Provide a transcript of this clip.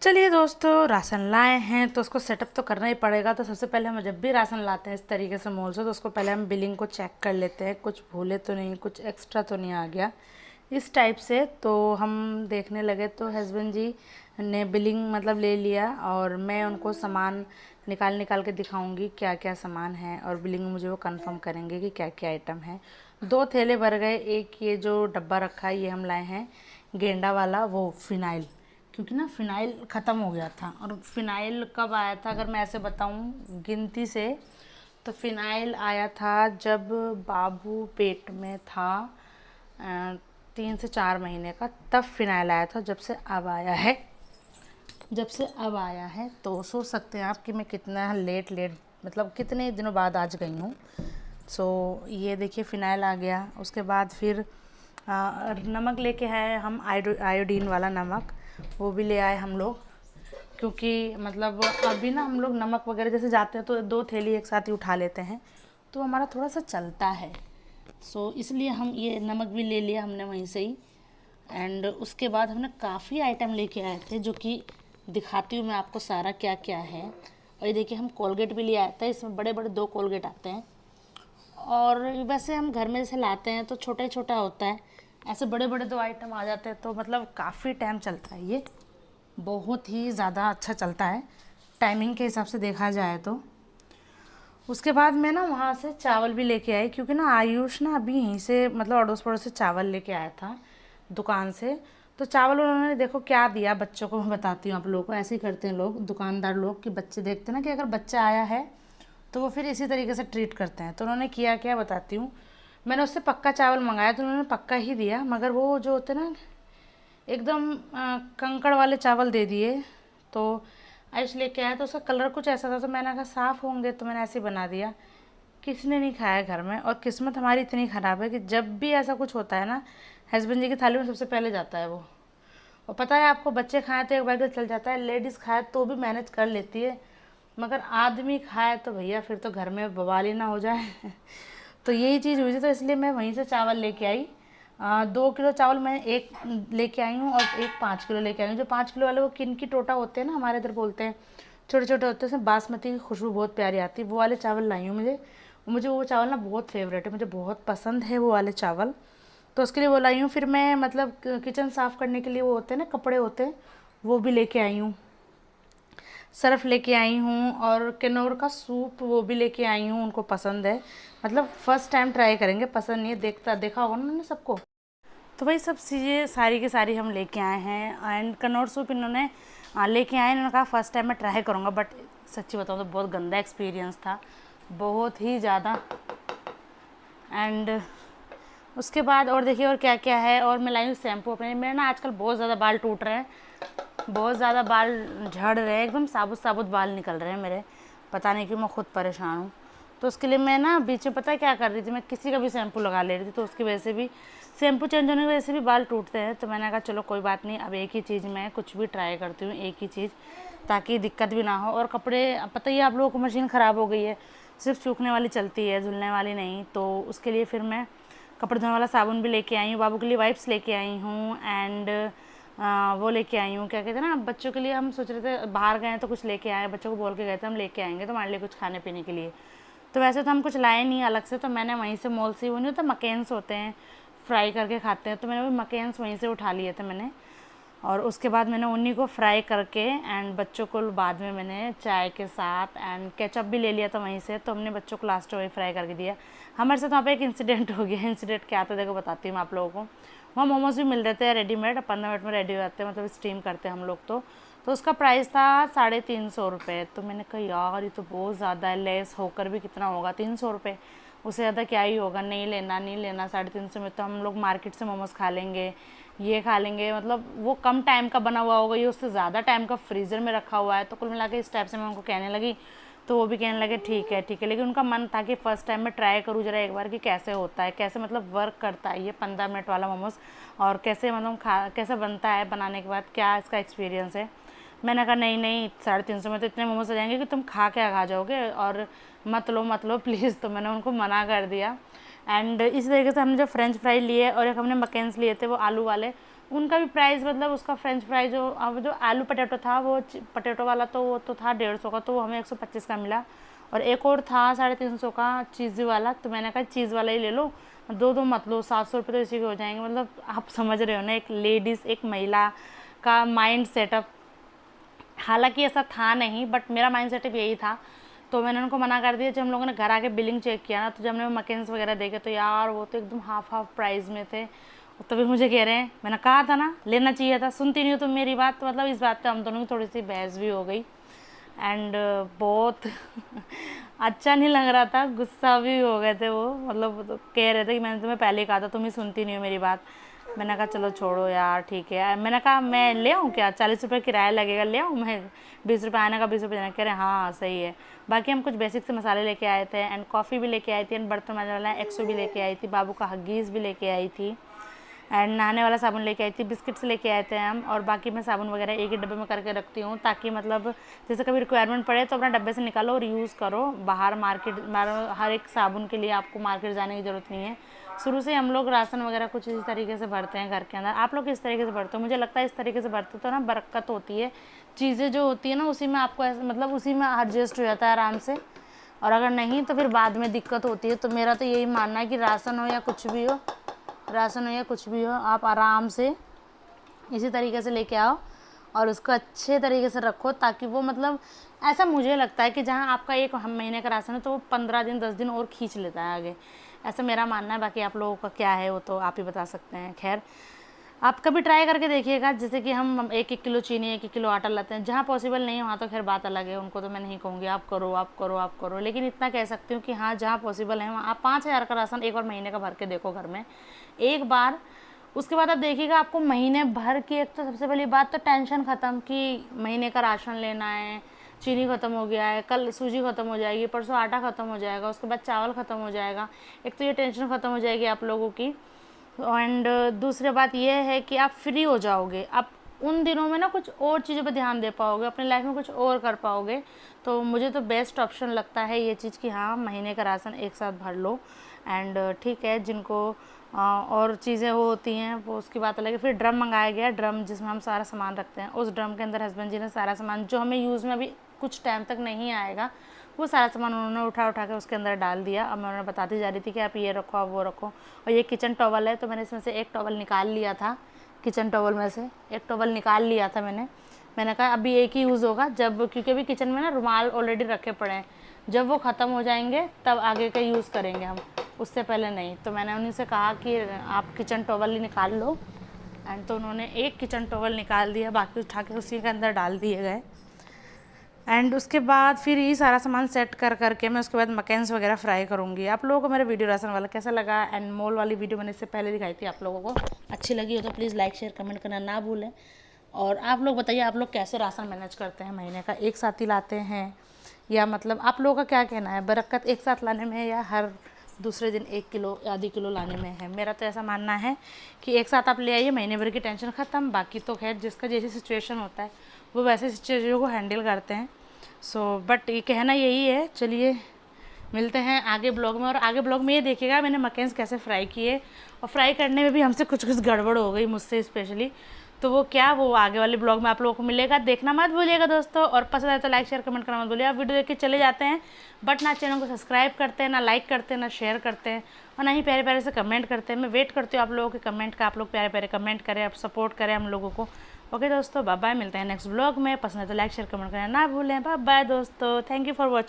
चलिए दोस्तों, राशन लाए हैं तो उसको सेटअप तो करना ही पड़ेगा। तो सबसे पहले हम जब भी राशन लाते हैं इस तरीके से मॉल से, तो उसको पहले हम बिलिंग को चेक कर लेते हैं, कुछ भूले तो नहीं, कुछ एक्स्ट्रा तो नहीं आ गया इस टाइप से। तो हम देखने लगे तो हस्बैंड जी ने बिलिंग मतलब ले लिया, और मैं उनको सामान निकाल निकाल के दिखाऊंगी क्या क्या सामान है, और बिलिंग में मुझे वो कंफर्म करेंगे कि क्या क्या आइटम है। 2 थैले भर गए। एक ये जो डब्बा रखा है ये हम लाए हैं गेंडा वाला, वो फिनाइल, क्योंकि ना फिनाइल ख़त्म हो गया था। और फिनाइल कब आया था अगर मैं ऐसे बताऊं गिनती से, तो फिनाइल आया था जब बाबू पेट में था 3 से 4 महीने का, तब फिनाइल आया था। जब से अब आया है तो सोच सकते हैं आप कि मैं कितना लेट मतलब कितने दिनों बाद आज गई हूँ। सो ये देखिए फिनाइल आ गया। उसके बाद फिर नमक लेके आए हम, आयोडीन वाला नमक, वो भी ले आए हम लोग। क्योंकि मतलब अभी ना हम लोग नमक वगैरह जैसे जाते हैं तो 2 थैली एक साथ ही उठा लेते हैं, तो हमारा थोड़ा सा चलता है। सो इसलिए हम ये नमक भी ले लिया हमने वहीं से ही। एंड उसके बाद हमने काफ़ी आइटम लेके आए थे, जो कि दिखाती हूँ मैं आपको सारा क्या क्या है। और ये देखिए हम कोलगेट भी ले आए थे, इसमें बड़े बड़े 2 कोलगेट आते हैं। और वैसे हम घर में जैसे लाते हैं तो छोटा ही छोटा होता है, ऐसे बड़े बड़े 2 आइटम आ जाते हैं, तो मतलब काफ़ी टाइम चलता है, ये बहुत ही ज़्यादा अच्छा चलता है टाइमिंग के हिसाब से देखा जाए तो। उसके बाद मैं ना वहाँ से चावल भी लेके आई, क्योंकि ना आयुष ना अभी यहीं से मतलब अड़ोस पड़ोस से चावल लेके आया था दुकान से। तो चावल उन्होंने देखो क्या दिया बच्चों को, मैं बताती हूँ आप लोगों को। ऐसे ही करते हैं लोग, दुकानदार लोग, कि बच्चे देखते हैं ना कि अगर बच्चा आया है तो वो फिर इसी तरीके से ट्रीट करते हैं। तो उन्होंने किया क्या बताती हूँ। मैंने उससे पक्का चावल मंगाया तो उन्होंने पक्का ही दिया, मगर वो जो होते ना एकदम कंकड़ वाले चावल दे दिए। तो आयुष लेके आया तो उसका कलर कुछ ऐसा था, तो मैंने कहा साफ़ होंगे, तो मैंने ऐसे ही बना दिया। किसी ने नहीं खाया घर में। और किस्मत हमारी इतनी ख़राब है कि जब भी ऐसा कुछ होता है ना, हस्बैंड जी की थाली में सबसे पहले जाता है वो। और पता है आपको, बच्चे खाएँ तो एक बार चल जाता है, लेडीज़ खाए तो भी मैनेज कर लेती है, मगर आदमी खाए तो भैया फिर तो घर में बवाल ही ना हो जाए। तो यही चीज़ हुई थी, तो इसलिए मैं वहीं से चावल लेके आई। 2 किलो चावल मैं एक लेके आई हूँ, और एक 5 किलो लेके आई हूँ। जो 5 किलो वाले वो किन की टोटा होते हैं ना, हमारे इधर बोलते हैं, छोटे छोटे होते हैं, उसमें बासमती की खुशबू बहुत प्यारी आती है, वो वाले चावल लाई हूँ। मुझे वो चावल ना बहुत फेवरेट है, मुझे बहुत पसंद है वो वाले चावल। तो उसके लिए वो लाई हूँ। फिर मैं मतलब किचन साफ़ करने के लिए वो होते हैं ना कपड़े होते हैं, वो भी लेके आई हूँ। सर्फ़ लेके आई हूँ, और किनौर का सूप वो भी लेके आई हूँ, उनको पसंद है। मतलब फ़र्स्ट टाइम ट्राई करेंगे, पसंद नहीं है, देखा होगा ना उन्होंने सबको। तो वही सब चीज़ें सारी की सारी हम लेके आए हैं। एंड कनौर सूप इन्होंने लेके आए, इन्होंने कहा फ़र्स्ट टाइम मैं ट्राई करूँगा, बट सच्ची बताऊँ तो बहुत गंदा एक्सपीरियंस था, बहुत ही ज़्यादा। एंड उसके बाद और देखिए और क्या क्या है। और मैं लाई हूँ शैम्पू अपने। मेरे ना आजकल बहुत ज़्यादा बाल टूट रहे हैं, बहुत ज़्यादा बाल झड़ रहे हैं, एकदम साबुत साबुत बाल निकल रहे हैं मेरे, पता नहीं क्यों, मैं खुद परेशान हूँ। तो उसके लिए मैं ना बीच में पता है क्या कर रही थी, मैं किसी का भी शैम्पू लगा ले रही थी, तो उसकी वजह से भी, शैम्पू चेंज होने की वजह से भी बाल टूटते हैं। तो मैंने कहा चलो कोई बात नहीं, अब एक ही चीज़ मैं कुछ भी ट्राई करती हूँ, एक ही चीज़, ताकि दिक्कत भी ना हो। और कपड़े पता ही है आप लोगों को, मशीन ख़राब हो गई है, सिर्फ सूखने वाली चलती है, धुलने वाली नहीं। तो उसके लिए फिर मैं कपड़े धोने वाला साबुन भी लेके आई हूँ, बाबू के लिए वाइप्स लेके आई हूँ। एंड वो लेके आई हूँ, क्या कहते हैं ना, बच्चों के लिए हम सोच रहे थे बाहर गए तो कुछ लेके आए, बच्चों को बोल के गए थे हम लेके आएंगे तुम्हारे लिए कुछ खाने पीने के लिए। तो वैसे तो हम कुछ लाए नहीं अलग से, तो मैंने वहीं से मॉल से, वो नहीं होता मकेन्स होते हैं फ्राई करके खाते हैं, तो मैंने वो मकेन्स वहीं से उठा लिए थे मैंने। और उसके बाद मैंने उन्हीं को फ्राई करके, एंड बच्चों को बाद में मैंने चाय के साथ, एंड केचप भी ले लिया था वहीं से, तो हमने बच्चों को लास्ट में वही फ्राई करके दिया। हमारे साथ वहाँ पे एक इंसिडेंट हो गया। इंसिडेंट क्या था देखो बताती हूँ आप लोगों को। वहाँ मोमोज भी मिल रहे थे रेडीमेड, 15 मिनट में रेडी हो जाते हैं, मतलब स्टीम करते हैं हम लोग। तो उसका प्राइस था 350 रुपये। तो मैंने कहा यार ये तो बहुत ज़्यादा है, लेस होकर भी कितना होगा 300 रुपये, उससे ज़्यादा क्या ही होगा, नहीं लेना नहीं लेना। 350 में तो हम लोग मार्केट से मोमोज़ खा लेंगे, ये खा लेंगे, मतलब वो कम टाइम का बना हुआ होगा, ये उससे ज़्यादा टाइम का फ्रीज़र में रखा हुआ है। तो कुल मिला के इस टाइप से मैं उनको कहने लगी, तो वो भी कहने लगे ठीक है ठीक है। लेकिन उनका मन था कि फ़र्स्ट टाइम मैं ट्राई करूँ ज़रा एक बार कि कैसे होता है, कैसे मतलब वर्क करता है ये 15 मिनट वाला मोमोज़, और कैसे मतलब कैसे बनता है, बनाने के बाद क्या इसका एक्सपीरियंस है। मैंने कहा नहीं नहीं, 350 में तो इतने मोमोज आ जाएंगे कि तुम खा जाओगे, और मत लो प्लीज़। तो मैंने उनको मना कर दिया। एंड इसी तरीके से हमने जो फ्रेंच फ्राई लिए और एक हमने मकेन्स लिए थे वो आलू वाले, उनका भी प्राइस मतलब उसका फ्रेंच फ्राइज जो अब जो आलू पटेटो था वो पटेटो वाला तो वो तो था 150 का, तो वो हमें 125 का मिला। और एक और था 350 का चीज़ी वाला, तो मैंने कहा चीज़ वाला ही ले लो, दो मत लो, 700 रुपये तो इसी के हो जाएंगे। मतलब आप समझ रहे हो ना, एक लेडीज़ एक महिला का माइंड सेटअप। हालांकि ऐसा था नहीं, बट मेरा माइंड सेटअप यही था, तो मैंने उनको मना कर दिया। जब हम लोगों ने घर आके बिलिंग चेक किया ना, तो जब हमने मकेन्स वगैरह देखे तो यार वो तो एकदम हाफ प्राइस में थे। तभी मुझे कह रहे हैं, मैंने कहा था ना लेना चाहिए था, सुनती नहीं हो तुम मेरी बात। तो मतलब इस बात पे हम दोनों की थोड़ी सी बहस भी हो गई एंड बहुत अच्छा नहीं लग रहा था, गुस्सा भी हो गए थे वो। मतलब तो कह रहे थे कि मैंने तुम्हें पहले ही कहा था, तुम ही सुनती नहीं हो मेरी बात। मैंने कहा चलो छोड़ो यार ठीक है। मैंने कहा मैं ले आऊँ क्या, 40 रुपये किराया लगेगा, ले आऊँ मैं, 20 रुपये आने का 20 रुपये देना। कह रहे हाँ सही है। बाकी हम कुछ बेसिक से मसाले लेके आए थे एंड कॉफ़ी भी लेके आई थी एंड बर्तन मांजने वाला एक्सो भी लेके आई थी, बाबू का हग्गीज़ भी लेके आई थी एंड नहाने वाला साबुन लेके आई थी, बिस्किट्स लेके आए थे हम। और बाकी मैं साबुन वगैरह एक ही डब्बे में करके रखती हूँ, ताकि मतलब जैसे कभी रिक्वायरमेंट पड़े तो अपना डब्बे से निकालो और यूज़ करो। बाहर मार्केट हर एक साबुन के लिए आपको मार्केट जाने की ज़रूरत नहीं है। शुरू से हम लोग राशन वगैरह कुछ इसी तरीके से भरते हैं घर के अंदर। आप लोग किस तरीके से भरते हो? मुझे लगता है इस तरीके से भरते तो ना बरकत होती है, चीज़ें जो होती है ना उसी में आपको ऐसे मतलब उसी में एडजस्ट हो जाता है आराम से। और अगर नहीं तो फिर बाद में दिक्कत होती है। तो मेरा तो यही मानना है कि राशन हो या कुछ भी हो, आप आराम से इसी तरीके से लेके आओ और उसको अच्छे तरीके से रखो, ताकि वो मतलब ऐसा मुझे लगता है कि जहाँ आपका एक महीने का राशन है तो वो 15 दिन 10 दिन और खींच लेता है आगे, ऐसा मेरा मानना है। बाकी आप लोगों का क्या है वो तो आप ही बता सकते हैं। खैर आप कभी ट्राई करके देखिएगा, जैसे कि हम 1-1 किलो चीनी 1-1 किलो आटा लाते हैं, जहाँ पॉसिबल नहीं है वहाँ तो खैर बात अलग है, उनको तो मैं नहीं कहूँगी आप करो, लेकिन इतना कह सकती हूँ कि हाँ जहाँ पॉसिबल है वहाँ आप 5,000 का राशन एक बार महीने का भर के देखो घर में एक बार। उसके बाद आप देखिएगा आपको महीने भर की, एक तो सबसे पहली बात तो टेंशन ख़त्म कि महीने का राशन लेना है, चीनी ख़त्म हो गया है, कल सूजी ख़त्म हो जाएगी, परसों आटा ख़त्म हो जाएगा, उसके बाद चावल ख़त्म हो जाएगा। एक तो ये टेंशन ख़त्म हो जाएगी आप लोगों की। एंड दूसरी बात ये है कि आप फ्री हो जाओगे, आप उन दिनों में ना कुछ और चीज़ों पर ध्यान दे पाओगे, अपनी लाइफ में कुछ और कर पाओगे। तो मुझे तो बेस्ट ऑप्शन लगता है ये चीज़ कि हाँ महीने का राशन एक साथ भर लो। एंड ठीक है जिनको और चीज़ें वो होती हैं वो उसकी बात अलग है। फिर ड्रम मंगाया गया, ड्रम जिसमें हम सारा सामान रखते हैं, उस ड्रम के अंदर हस्बैंड जी ने सारा सामान जो हमें यूज़ में अभी कुछ टाइम तक नहीं आएगा वो सारा सामान उन्होंने उठा के उसके अंदर डाल दिया। अब मैं उन्हें बताती जा रही थी कि आप ये रखो आप वो रखो। और ये किचन टॉवल है, तो मैंने इसमें से एक टॉवल निकाल लिया था, किचन टॉवल में से एक टॉवल निकाल लिया था मैंने कहा अभी एक ही यूज़ होगा, जब क्योंकि अभी किचन में ना रुमाल ऑलरेडी रखे पड़े हैं, जब वो ख़त्म हो जाएंगे तब आगे का यूज़ करेंगे हम, उससे पहले नहीं। तो मैंने उन्हीं से कहा कि आप किचन टॉवल ही निकाल लो एंड तो उन्होंने एक किचन टॉवल निकाल दिया, बाकी उठा के उसी के अंदर डाल दिए गए। एंड उसके बाद फिर ये सारा सामान सेट करके मैं उसके बाद मकेन्स वगैरह फ्राई करूँगी। आप लोगों को मेरा वीडियो राशन वाला कैसा लगा एंड मोल वाली वीडियो मैंने इससे पहले दिखाई थी, आप लोगों को अच्छी लगी हो तो प्लीज़ लाइक शेयर कमेंट करना ना भूलें। और आप लोग बताइए आप लोग कैसे राशन मैनेज करते हैं, महीने का एक साथ ही लाते हैं या मतलब आप लोगों का क्या कहना है, बरकत एक साथ लाने में या हर दूसरे दिन 1 किलो आधी किलो लाने में है? मेरा तो ऐसा मानना है कि एक साथ आप ले आइए, महीने भर की टेंशन ख़त्म। बाकी तो खैर जिसका जैसी सिचुएशन होता है वो वैसे सिचुएशन को हैंडल करते हैं। बट ये कहना यही है। चलिए मिलते हैं आगे ब्लॉग में, और आगे ब्लॉग में ये देखिएगा मैंने मकेन्स कैसे फ्राई किए, और फ्राई करने में भी हमसे कुछ गड़बड़ हो गई मुझसे स्पेशली, तो वो क्या वो आगे वाले ब्लॉग में आप लोगों को मिलेगा, देखना मत भूलिएगा दोस्तों। और पसंद आए तो लाइक शेयर कमेंट करना मत भूलिए। आप वीडियो देख के चले जाते हैं बट ना चैनल को सब्सक्राइब करते हैं, ना लाइक करते हैं, ना शेयर करते हैं, और ना ही प्यारे प्यारे से कमेंट करते हैं। मैं वेट करती हूँ आप लोगों के कमेंट का, आप लोग प्यारे प्यारे कमेंट करें, आप सपोर्ट करें हम लोगों को। ओके दोस्तों बाय बाय, मिलते हैं नेक्स्ट ब्लॉग में। पसंद है तो लाइक शेयर कमेंट करना ना भूलें। बाय बाय दोस्तों, थैंक यू फॉर वॉचिंग।